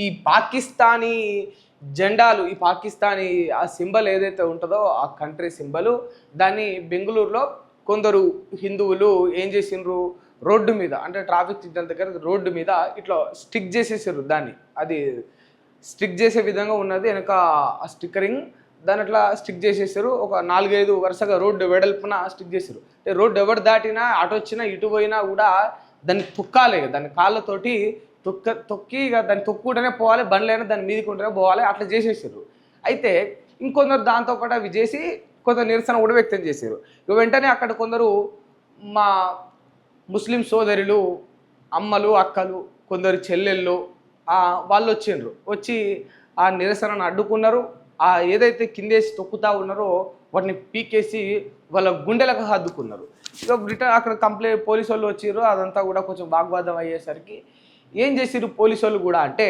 ఈ పాకిస్తానీ జెండాలు, ఈ పాకిస్తానీ ఆ సింబల్ ఏదైతే ఉంటుందో ఆ కంట్రీ సింబలు, దాన్ని బెంగుళూరులో కొందరు హిందువులు ఏం చేసిండ్రు, రోడ్డు మీద అంటే ట్రాఫిక్ సిగ్నల్ దగ్గర రోడ్డు మీద ఇట్లా స్టిక్ చేసేసారు దాన్ని. అది స్టిక్ చేసే విధంగా ఉన్నది వెనక ఆ స్టిక్కరింగ్, దాని అట్లా స్టిక్ చేసేసారు. ఒక 4-5 వరుసగా రోడ్డు వెడల్పున స్టిక్ చేశారు. అంటే రోడ్డు ఎవరు దాటినా అటు వచ్చినా ఇటు పోయినా కూడా దాన్ని తొక్కాలి, దాని కాళ్ళతోటి తొక్కి ఇక దాన్ని తొక్కుంటూనే పోవాలి, బండ్లైనా దాని మీదకి ఉంటేనే పోవాలి, అట్లా చేసేసారు. అయితే ఇంకొందరు దాంతోపాటు అవి చేసి కొందరు నిరసన కూడా వ్యక్తం చేశారు. ఇక వెంటనే అక్కడ కొందరు మా ముస్లిం సోదరులు, అమ్మలు, అక్కలు, కొందరు చెల్లెళ్ళు వాళ్ళు వచ్చిండ్రు. వచ్చి ఆ నిరసనను అడ్డుకున్నారు. ఏదైతే కిందేసి తొక్కుతా ఉన్నారో వాటిని పీకేసి వాళ్ళ గుండెలకు హద్దుకున్నారు. ఇక రిటర్న్ అక్కడ పోలీసు వాళ్ళు వచ్చిర్రు. అదంతా కూడా కొంచెం వాగ్వాదం అయ్యేసరికి ఏం చేసిర్రు పోలీసు వాళ్ళు కూడా అంటే